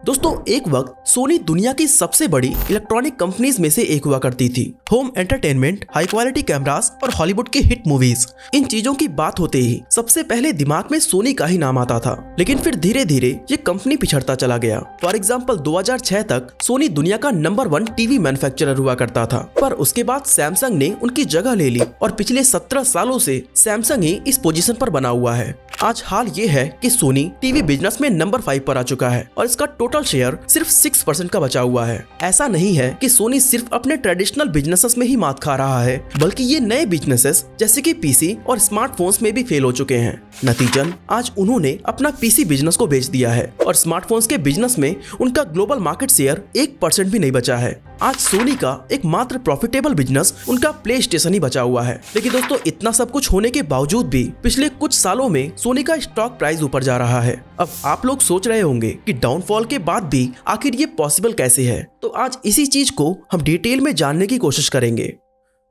दोस्तों एक वक्त सोनी दुनिया की सबसे बड़ी इलेक्ट्रॉनिक कंपनीज में से एक हुआ करती थी। Home entertainment, high quality cameras और हॉलीवुड की हिट मूवीज, इन चीजों की बात होते ही सबसे पहले दिमाग में सोनी का ही नाम आता था। लेकिन फिर धीरे धीरे ये कंपनी पिछड़ता चला गया। फॉर एग्जाम्पल 2006 तक सोनी दुनिया का नंबर 1 टीवी मैन्युफैक्चरर हुआ करता था, पर उसके बाद सैमसंग ने उनकी जगह ले ली और पिछले 17 सालों से सैमसंग ही इस पोजीशन पर बना हुआ है। आज हाल ये है कि सोनी टीवी बिजनेस में नंबर 5 पर आ चुका है और इसका टोटल शेयर सिर्फ 6% का बचा हुआ है। ऐसा नहीं है कि सोनी सिर्फ अपने ट्रेडिशनल बिजनेसेस में ही मात खा रहा है, बल्कि ये नए बिजनेसेस जैसे कि पीसी और स्मार्टफोन्स में भी फेल हो चुके हैं। नतीजन आज उन्होंने अपना पीसी बिजनेस को बेच दिया है और स्मार्टफोन्स के बिजनेस में उनका ग्लोबल मार्केट शेयर 1% भी नहीं बचा है। आज सोनी का एकमात्र प्रॉफिटेबल बिजनेस उनका प्ले स्टेशन ही बचा हुआ है। लेकिन दोस्तों इतना सब कुछ होने के बावजूद भी पिछले कुछ सालों में सोनी का स्टॉक प्राइस ऊपर जा रहा है। अब आप लोग सोच रहे होंगे कि डाउनफॉल के बाद भी आखिर ये पॉसिबल कैसे है, तो आज इसी चीज को हम डिटेल में जानने की कोशिश करेंगे।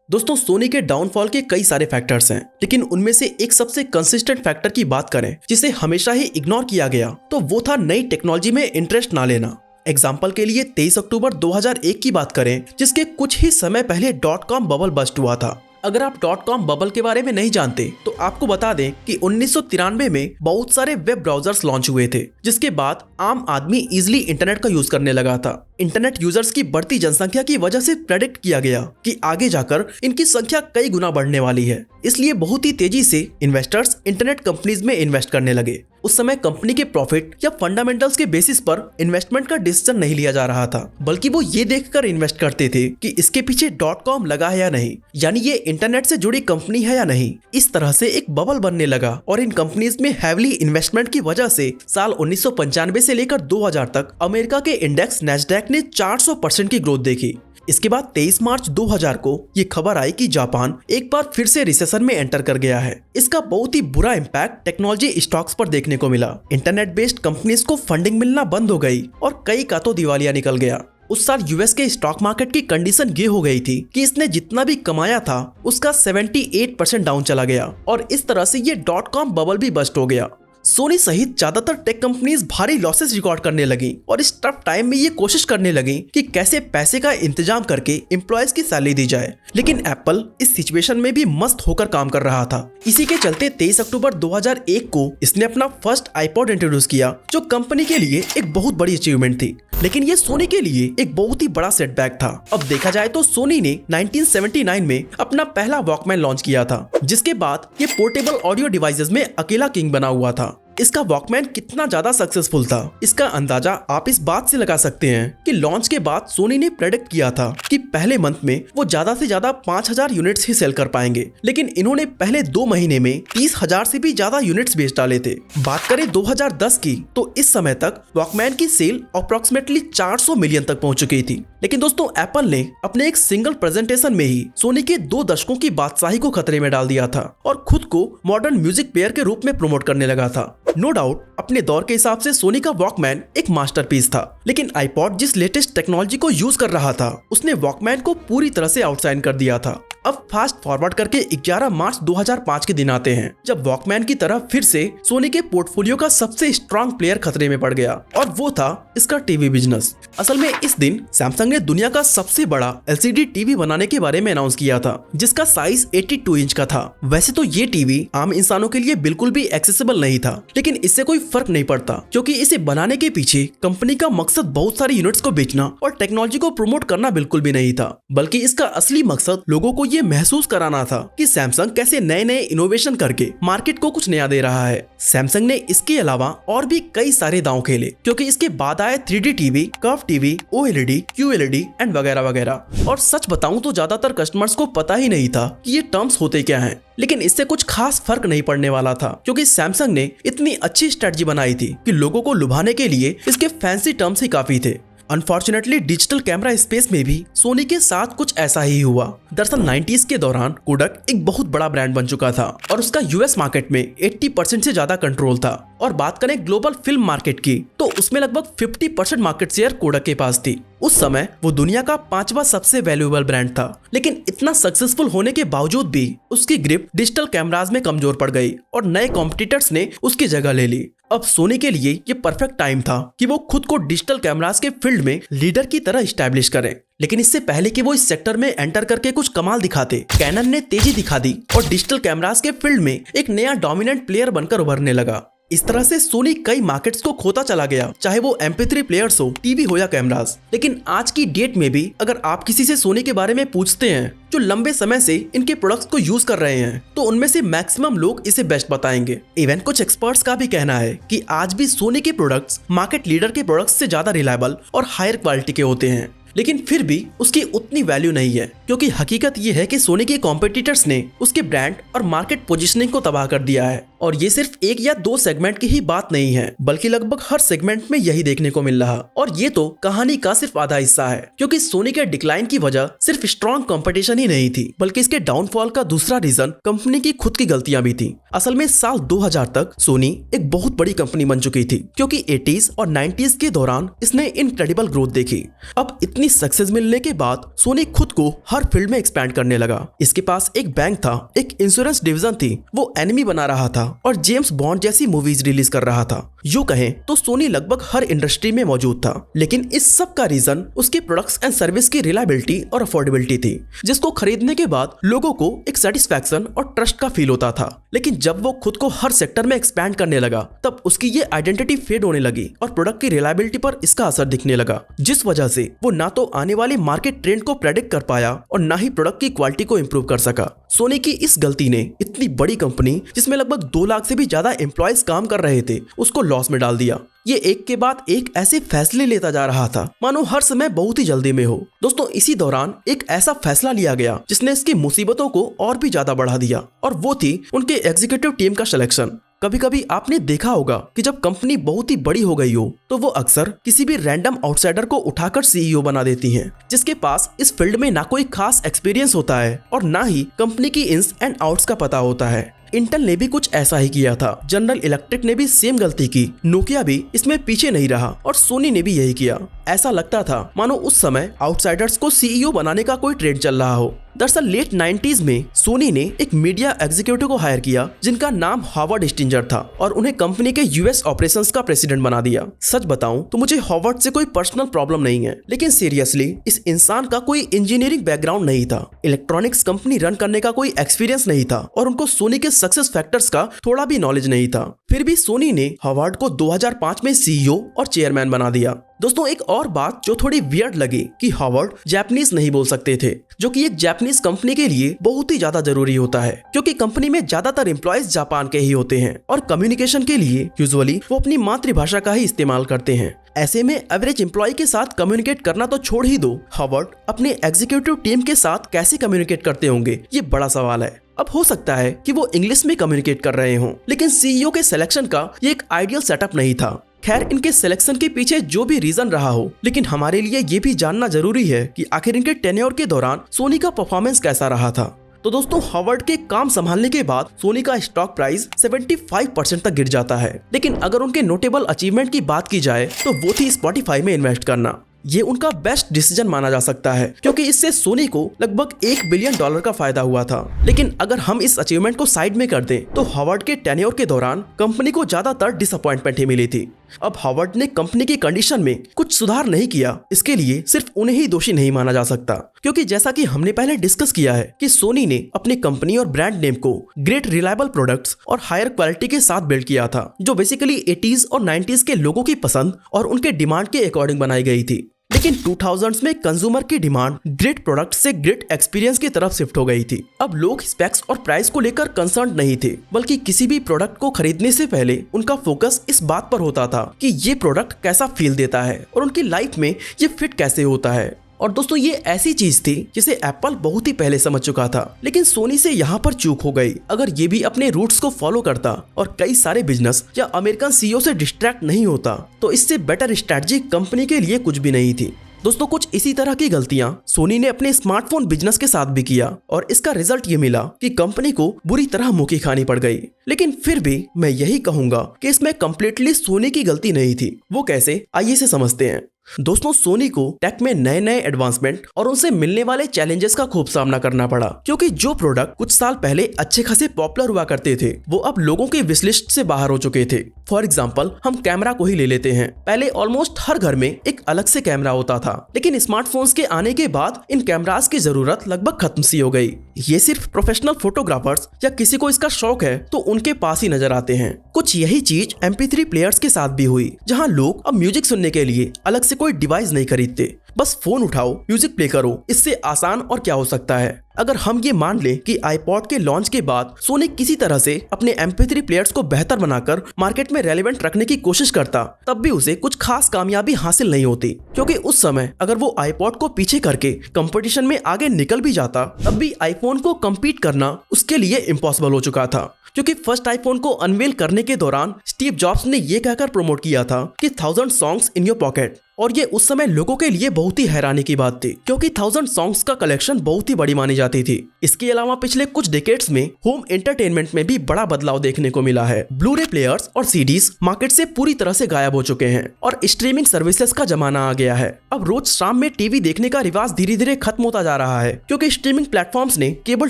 दोस्तों सोनी के डाउनफॉल के कई सारे फैक्टर्स हैं, लेकिन उनमें से एक सबसे कंसिस्टेंट फैक्टर की बात करें जिसे हमेशा ही इग्नोर किया गया, तो वो था नई टेक्नोलॉजी में इंटरेस्ट ना लेना। एग्जाम्पल के लिए 23 अक्टूबर 2001 की बात करें, जिसके कुछ ही समय पहले .com बबल बस्ट हुआ था। अगर आप .com बबल के बारे में नहीं जानते तो आपको बता दें कि 1993 में बहुत सारे वेब ब्राउजर्स लॉन्च हुए थे, जिसके बाद आम आदमी इजीली इंटरनेट का यूज करने लगा था। इंटरनेट यूजर्स की बढ़ती जनसंख्या की वजह से प्रेडिक्ट किया गया कि आगे जाकर इनकी संख्या कई गुना बढ़ने वाली है, इसलिए बहुत ही तेजी से इन्वेस्टर्स इंटरनेट कंपनीज में इन्वेस्ट करने लगे। उस समय कंपनी के प्रॉफिट या फंडामेंटल्स के बेसिस पर इन्वेस्टमेंट का डिसीजन नहीं लिया जा रहा था, बल्कि वो ये देखकर इन्वेस्ट करते थे कि इसके पीछे .com लगा है या नहीं, यानी ये इंटरनेट से जुड़ी कंपनी है या नहीं। इस तरह से एक बबल बनने लगा और इन कंपनीज में हैवीली इन्वेस्टमेंट की वजह से साल 1995 से लेकर 2000 तक अमेरिका के इंडेक्स नैस्डैक ने 400% की ग्रोथ देखी। इसके बाद 23 मार्च 2000 को ये खबर आई कि जापान एक बार फिर से रिसेशन में एंटर कर गया है। इसका बहुत ही बुरा इम्पैक्ट टेक्नोलॉजी स्टॉक्स पर देखने को मिला। इंटरनेट बेस्ड कंपनीज को फंडिंग मिलना बंद हो गई और कई का तो दिवालिया निकल गया। उस साल यूएस के स्टॉक मार्केट की कंडीशन ये हो गई थी कि इसने जितना भी कमाया था उसका 78% डाउन चला गया और इस तरह से ये .com बबल भी बस्ट हो गया। सोनी सहित ज्यादातर टेक कंपनीज भारी लॉसेस रिकॉर्ड करने लगी और इस टफ टाइम में ये कोशिश करने लगी कि कैसे पैसे का इंतजाम करके एम्प्लॉयज की सैलरी दी जाए। लेकिन एप्पल इस सिचुएशन में भी मस्त होकर काम कर रहा था। इसी के चलते 23 अक्टूबर 2001 को इसने अपना फर्स्ट आईपॉड इंट्रोड्यूस किया, जो कंपनी के लिए एक बहुत बड़ी अचीवमेंट थी। लेकिन ये सोनी के लिए एक बहुत ही बड़ा सेटबैक था। अब देखा जाए तो सोनी ने 1979 में अपना पहला वॉकमैन लॉन्च किया था, जिसके बाद ये पोर्टेबल ऑडियो डिवाइसेस में अकेला किंग बना हुआ था। इसका वॉकमैन कितना ज्यादा सक्सेसफुल था, इसका अंदाजा आप इस बात से लगा सकते हैं कि लॉन्च के बाद सोनी ने प्रेडिक्ट किया था कि पहले मंथ में वो ज्यादा से ज्यादा 5000 यूनिट्स ही सेल कर पाएंगे, लेकिन इन्होंने पहले 2 महीने में 30,000 से भी ज्यादा यूनिट्स बेच डाले थे। बात करें 2010 की, तो इस समय तक वॉकमैन की सेल अप्रोक्सीमेटली 400 मिलियन तक पहुंच चुकी थी। लेकिन दोस्तों एप्पल ने अपने एक सिंगल प्रेजेंटेशन में ही सोनी के 2 दशकों की बादशाही को खतरे में डाल दिया था और खुद को मॉडर्न म्यूजिक प्लेयर के रूप में प्रमोट करने लगा था। नो डाउट अपने दौर के हिसाब से सोनी का वॉकमैन एक मास्टरपीस था, लेकिन आईपॉड जिस लेटेस्ट टेक्नोलॉजी को यूज कर रहा था उसने वॉकमैन को पूरी तरह से आउटशाइन कर दिया था। अब फास्ट फॉरवर्ड करके 11 मार्च 2005 के दिन आते हैं, जब वॉकमैन की तरह फिर से सोनी के पोर्टफोलियो का सबसे स्ट्रॉन्ग प्लेयर खतरे में पड़ गया और वो था इसका टीवी बिजनेस। असल में इस दिन सैमसंग ने दुनिया का सबसे बड़ा एलसीडी टीवी बनाने के बारे में अनाउंस किया था, जिसका साइज 82 इंच का था। वैसे तो ये टीवी आम इंसानों के लिए बिल्कुल भी एक्सेसिबल नहीं था, लेकिन इससे कोई फर्क नहीं पड़ता, क्योंकि इसे बनाने के पीछे कंपनी का मकसद बहुत सारी यूनिट्स को बेचना और टेक्नोलॉजी को प्रमोट करना बिल्कुल भी नहीं था, बल्कि इसका असली मकसद लोगों को ये महसूस कराना था कि सैमसंग कैसे नए नए इनोवेशन करके मार्केट को कुछ नया दे रहा है। सैमसंग ने इसके अलावा और भी कई सारे दांव खेले, क्योंकि इसके बाद आए 3D TV, curve TV, OLED, QLED and वगैरह वगैरह। और सच बताऊं तो ज्यादातर कस्टमर्स को पता ही नहीं था कि ये टर्म्स होते क्या हैं। लेकिन इससे कुछ खास फर्क नहीं पड़ने वाला था, क्योंकि सैमसंग ने इतनी अच्छी स्ट्रेटजी बनाई थी कि लोगों को लुभाने के लिए इसके फैंसी टर्म्स ही काफी थे। अनफॉर्चुनेटली डिजिटल कैमरा स्पेस में भी सोनी के साथ कुछ ऐसा ही हुआ। दरअसल 90s के दौरान कोडक एक बहुत बड़ा ब्रांड बन चुका था और उसका यूएस मार्केट में 80% से ज्यादा कंट्रोल था। और बात करें ग्लोबल फिल्म मार्केट की, तो उसमें लगभग 50% मार्केट शेयर कोडक के पास थी। उस समय वो दुनिया का 5वां सबसे वैल्यूएबल ब्रांड था, लेकिन इतना सक्सेसफुल होने के बावजूद भी उसकी ग्रिप डिजिटल कैमरास में कमजोर पड़ गई और नए कॉम्पिटिटर्स ने उसकी जगह ले ली। अब सोनी के लिए ये परफेक्ट टाइम था कि वो खुद को डिजिटल कैमरास के फील्ड में लीडर की तरह स्टैब्लिश करें। लेकिन इससे पहले कि वो इस सेक्टर में एंटर करके कुछ कमाल दिखाते, कैनन ने तेजी दिखा दी और डिजिटल कैमरास के फील्ड में एक नया डोमिनेंट प्लेयर बनकर उभरने लगा। इस तरह से सोनी कई मार्केट्स को खोता चला गया, चाहे वो MP3 प्लेयर्स हो, टीवी हो या कैमरास। लेकिन आज की डेट में भी अगर आप किसी से सोनी के बारे में पूछते हैं जो लंबे समय से इनके प्रोडक्ट्स को यूज कर रहे हैं, तो उनमें से मैक्सिमम लोग इसे बेस्ट बताएंगे। इवन कुछ एक्सपर्ट्स का भी कहना है कि आज भी सोनी के प्रोडक्ट्स मार्केट लीडर के प्रोडक्ट्स से ज्यादा रिलायबल और हायर क्वालिटी के होते हैं। लेकिन फिर भी उसकी उतनी वैल्यू नहीं है, क्योंकि हकीकत ये है कि सोनी के कॉम्पिटिटर्स ने उसके ब्रांड और मार्केट पोजीशनिंग को तबाह कर दिया है। और ये सिर्फ एक या दो सेगमेंट की ही बात नहीं है, बल्कि लगभग हर सेगमेंट में यही देखने को मिल रहा। और ये तो कहानी का सिर्फ आधा हिस्सा है, क्योंकि सोनी के डिक्लाइन की वजह सिर्फ स्ट्रॉन्ग कंपटीशन ही नहीं थी, बल्कि इसके डाउनफॉल का दूसरा रीजन कंपनी की खुद की गलतियां भी थी। असल में साल 2000 तक सोनी एक बहुत बड़ी कंपनी बन चुकी थी, क्योंकि 80s और 90s के दौरान इसने इनक्रेडिबल ग्रोथ देखी। अब इतनी सक्सेस मिलने के बाद सोनी खुद को हर फील्ड में एक्सपैंड करने लगा। इसके पास एक बैंक था, एक इंश्योरेंस डिवीजन थी, वो एनिमी बना रहा था और जेम्स बॉन्ड जैसी मूवीज रिलीज कर रहा था। यूं कहें तो सोनी लगभग हर इंडस्ट्री में मौजूद था। लेकिन इस सब का रीजन उसके प्रोडक्ट्स एंड सर्विस की रिलायबिलिटी और अफोर्डेबिलिटी थी, जिसको खरीदने के बाद लोगों को एक सेटिस्फैक्शन और ट्रस्ट का फील होता था। लेकिन जब वो खुद को हर सेक्टर में एक्सपैंड करने लगा, तब उसकी ये आइडेंटिटी फेड होने लगी और प्रोडक्ट की रिलायबिलिटी पर इसका असर दिखने लगा, जिस वजह से वो ना तो आने वाले मार्केट ट्रेंड को प्रेडिक्ट कर पाया और ना ही प्रोडक्ट की क्वालिटी को इंप्रूव कर सका। सोनी की इस गलती ने इतनी बड़ी कंपनी, जिसमें लगभग 2 लाख से भी ज्यादा एम्प्लॉयज काम कर रहे थे, उसको लॉस में डाल दिया। ये एक के बाद एक ऐसे फैसले लेता जा रहा था मानो हर समय बहुत ही जल्दी में हो। दोस्तों, इसी दौरान एक ऐसा फैसला लिया गया जिसने इसकी मुसीबतों को और भी ज्यादा बढ़ा दिया, और वो थी उनके एग्जीक्यूटिव टीम का सिलेक्शन। कभी कभी आपने देखा होगा कि जब कंपनी बहुत ही बड़ी हो गई हो, तो वो अक्सर किसी भी रैंडम आउटसाइडर को उठाकर CEO बना देती हैं, जिसके पास इस फील्ड में ना कोई खास एक्सपीरियंस होता है और ना ही कंपनी की इन्स एंड आउट्स का पता होता है। इंटेल ने भी कुछ ऐसा ही किया था, जनरल इलेक्ट्रिक ने भी सेम गलती की, नोकिया भी इसमें पीछे नहीं रहा और सोनी ने भी यही किया। ऐसा लगता था मानो उस समय आउटसाइडर्स को CEO बनाने का कोई ट्रेंड चल रहा हो। दरअसल लेट 90s में सोनी ने एक मीडिया एग्जीक्यूटिव को हायर किया जिनका नाम हॉवर्ड स्टिंजर था, और उन्हें कंपनी के US ऑपरेशंस का प्रेसिडेंट बना दिया। सच बताऊं तो मुझे हॉवर्ड से कोई पर्सनल प्रॉब्लम नहीं है, लेकिन सीरियसली इस इंसान का कोई इंजीनियरिंग बैकग्राउंड नहीं था, इलेक्ट्रॉनिक्स कंपनी रन करने का कोई एक्सपीरियंस नहीं था, और उनको सोनी के सक्सेस फैक्टर्स का थोड़ा भी नॉलेज नहीं था। फिर भी सोनी ने हॉवर्ड को 2005 में CEO और चेयरमैन बना दिया। दोस्तों, एक और बात जो थोड़ी वियर्ड लगी कि हॉवर्ड जापानीज नहीं बोल सकते थे, जो कि एक जापानीज कंपनी के लिए बहुत ही ज्यादा जरूरी होता है, क्योंकि कंपनी में ज्यादातर एम्प्लॉयज जापान के ही होते हैं और कम्युनिकेशन के लिए यूजुअली वो अपनी मातृभाषा का ही इस्तेमाल करते हैं। ऐसे में एवरेज एम्प्लॉय के साथ कम्युनिकेट करना तो छोड़ ही दो, हॉवर्ड अपने एग्जीक्यूटिव टीम के साथ कैसे कम्युनिकेट करते होंगे, ये बड़ा सवाल है। अब हो सकता है कि वो इंग्लिश में कम्युनिकेट कर रहे हों, लेकिन CEO के सिलेक्शन का ये एक आइडियल सेटअप नहीं था। खैर, इनके सिलेक्शन के पीछे जो भी रीजन रहा हो, लेकिन हमारे लिए ये भी जानना जरूरी है कि आखिर इनके टेन्योर के दौरान सोनी का परफॉर्मेंस कैसा रहा था। तो दोस्तों, हॉवर्ड के काम संभालने के बाद सोनी का स्टॉक प्राइस 75% तक गिर जाता है। लेकिन अगर उनके नोटेबल अचीवमेंट की बात की जाए तो वो थी स्पॉटिफाई में इन्वेस्ट करना। ये उनका बेस्ट डिसीजन माना जा सकता है, क्योंकि इससे सोनी को लगभग $1 बिलियन का फायदा हुआ था। लेकिन अगर हम इस अचीवमेंट को साइड में कर दें, तो हॉवर्ड के टेन्योर के दौरान कंपनी को ज्यादातर डिसअपॉइंटमेंट ही मिली थी। अब हॉवर्ड ने कंपनी की कंडीशन में कुछ सुधार नहीं किया, इसके लिए सिर्फ उन्हें ही दोषी नहीं माना जा सकता, क्योंकि जैसा कि हमने पहले डिस्कस किया है कि सोनी ने अपनी कंपनी और ब्रांड नेम को ग्रेट रिलायबल प्रोडक्ट्स और हायर क्वालिटी के साथ बिल्ड किया था, जो बेसिकली 80s और 90s के लोगों की पसंद और उनके डिमांड के अकॉर्डिंग बनाई गई थी। लेकिन 2000s में कंज्यूमर की डिमांड ग्रेट प्रोडक्ट से ग्रेट एक्सपीरियंस की तरफ शिफ्ट हो गई थी। अब लोग स्पेक्स और प्राइस को लेकर कंसर्न नहीं थे, बल्कि किसी भी प्रोडक्ट को खरीदने से पहले उनका फोकस इस बात पर होता था कि ये प्रोडक्ट कैसा फील देता है और उनकी लाइफ में ये फिट कैसे होता है। और दोस्तों, ये ऐसी चीज थी जिसे एप्पल बहुत ही पहले समझ चुका था, लेकिन सोनी से यहाँ पर चूक हो गई। अगर ये भी अपने रूट्स को फॉलो करता और कई सारे बिजनेस या अमेरिकन CEO से डिस्ट्रैक्ट नहीं होता, तो इससे बेटर स्ट्रैटेजी कंपनी के लिए कुछ भी नहीं थी। दोस्तों, कुछ इसी तरह की गलतियां सोनी ने अपने स्मार्टफोन बिजनेस के साथ भी किया, और इसका रिजल्ट ये मिला कि कंपनी को बुरी तरह मुँह खानी पड़ गई। लेकिन फिर भी मैं यही कहूंगा कि इसमें कंप्लीटली सोनी की गलती नहीं थी। वो कैसे, आइए से समझते हैं। दोस्तों सोनी को टेक में नए नए एडवांसमेंट और उनसे मिलने वाले चैलेंजेस का खूब सामना करना पड़ा, क्योंकि जो प्रोडक्ट कुछ साल पहले अच्छे खासे पॉपुलर हुआ करते थे वो अब लोगों की विश लिस्ट से बाहर हो चुके थे। फॉर एग्जाम्पल हम कैमरा को ही ले लेते हैं। पहले ऑलमोस्ट हर घर में एक अलग से कैमरा होता था, लेकिन स्मार्टफोन्स के आने के बाद इन कैमरास की जरूरत लगभग खत्म सी हो गई। ये सिर्फ प्रोफेशनल फोटोग्राफर्स या किसी को इसका शौक है तो उनके पास ही नजर आते हैं। कुछ यही चीज MP3 प्लेयर्स के साथ भी हुई, जहां लोग अब म्यूजिक सुनने के लिए अलग से कोई डिवाइस नहीं खरीदते, बस फोन उठाओ म्यूजिक प्ले करो। इससे आसान और क्या हो सकता है। अगर हम ये मान लें कि आईपॉड के लॉन्च के बाद सोनी किसी तरह से अपने MP3 प्लेयर्स को बेहतर बनाकर मार्केट में रेलेवेंट रखने की कोशिश करता, तब भी उसे कुछ खास कामयाबी हासिल नहीं होती, क्योंकि उस समय अगर वो आईपॉड को पीछे करके कंपटीशन में आगे निकल भी जाता, तब भी आईफोन को कम्पीट करना उसके लिए इम्पॉसिबल हो चुका था। क्योंकि फर्स्ट आईफोन को अनवेल करने के दौरान स्टीव जॉब्स ने ये कहकर प्रमोट किया था कि 1000 सॉन्ग्स इन योर पॉकेट, और ये उस समय लोगों के लिए बहुत ही हैरानी की बात थी, क्योंकि 1000 सॉन्ग्स का कलेक्शन बहुत ही बड़ी मानी जाती थी। इसके अलावा पिछले कुछ डिकेड्स में होम एंटरटेनमेंट में भी बड़ा बदलाव देखने को मिला है। ब्लूरे प्लेयर्स और सीडीज मार्केट से पूरी तरह से गायब हो चुके हैं और स्ट्रीमिंग सर्विसेज का जमाना आ गया है। अब रोज शाम में टीवी देखने का रिवाज धीरे धीरे खत्म होता जा रहा है, क्योंकि स्ट्रीमिंग प्लेटफॉर्म्स ने केबल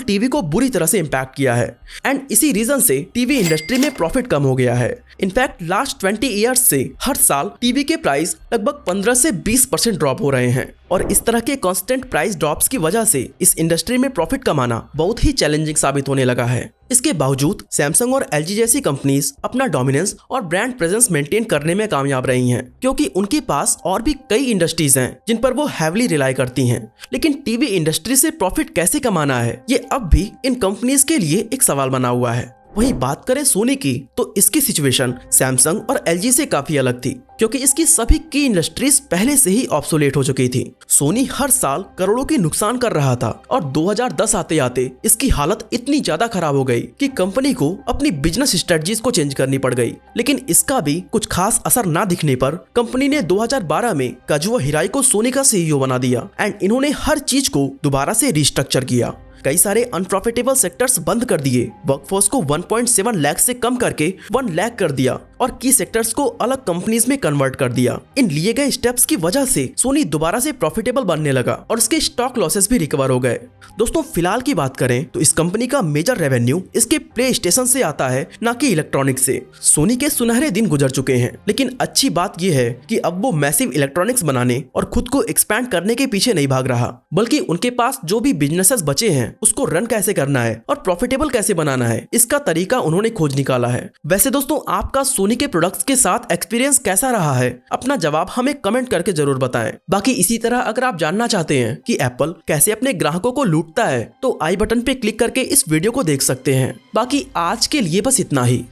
टीवी को बुरी तरह से इम्पैक्ट किया है, एंड इसी रीजन से टीवी इंडस्ट्री में प्रॉफिट कम हो गया है। इनफैक्ट लास्ट 20 ईयर्स से हर साल टीवी के प्राइस लगभग 15 से 20% ड्रॉप हो रहे हैं, और इस तरह के कांस्टेंट प्राइस ड्रॉप्स की वजह से इस इंडस्ट्री में प्रॉफिट कमाना बहुत ही चैलेंजिंग साबित होने लगा है। इसके बावजूद सैमसंग और LG जैसी कंपनीज अपना डोमिनेंस और ब्रांड प्रेजेंस मेंटेन करने में कामयाब रही हैं, क्योंकि उनके पास और भी कई इंडस्ट्रीज हैं जिन पर वो हैवली रिलाई करती हैं। लेकिन टीवी इंडस्ट्री से प्रॉफिट कैसे कमाना है, ये अब भी इन कंपनीज के लिए एक सवाल बना हुआ है। वहीं बात करें सोनी की, तो इसकी सिचुएशन सैमसंग और LG से काफी अलग थी, क्योंकि इसकी सभी की इंडस्ट्रीज पहले से ही ऑब्सोलेट हो चुकी थी। सोनी हर साल करोड़ों की नुकसान कर रहा था, और 2010 आते आते इसकी हालत इतनी ज्यादा खराब हो गई कि कंपनी को अपनी बिजनेस स्ट्रेटजीज को चेंज करनी पड़ गई। लेकिन इसका भी कुछ खास असर ना दिखने पर कंपनी ने 2012 में काजुओ हिराई को सोनी का CEO बना दिया, एंड इन्होंने हर चीज को दोबारा से रिस्ट्रक्चर किया। कई सारे अनप्रॉफिटेबल सेक्टर्स बंद कर दिए, वर्कफोर्स को 1.7 लाख से कम करके 1 लाख कर दिया, और की सेक्टर्स को अलग कंपनीज में कन्वर्ट कर दिया। इन लिए गए स्टेप्स की वजह से सोनी दोबारा से प्रॉफिटेबल बनने लगा और उसके स्टॉक लॉसेस भी रिकवर हो गए। दोस्तों फिलहाल की बात करें तो इस कंपनी का मेजर रेवेन्यू इसके प्ले स्टेशन से आता है, ना कि इलेक्ट्रॉनिक्स से। सोनी के सुनहरे दिन गुजर चुके हैं, लेकिन अच्छी बात यह है कि अब वो मैसिव इलेक्ट्रॉनिक्स बनाने और खुद को एक्सपैंड करने के पीछे नहीं भाग रहा, बल्कि उनके पास जो भी बिजनेसेस बचे हैं उसको रन कैसे करना है और प्रॉफिटेबल कैसे बनाना है, इसका तरीका उन्होंने खोज निकाला है। वैसे दोस्तों आपका सोनी के प्रोडक्ट्स के साथ एक्सपीरियंस कैसा रहा है, अपना जवाब हमें कमेंट करके जरूर बताएं। बाकी इसी तरह अगर आप जानना चाहते हैं कि एप्पल कैसे अपने ग्राहकों को लूटता है, तो आई बटन पे क्लिक करके इस वीडियो को देख सकते हैं। बाकी आज के लिए बस इतना ही।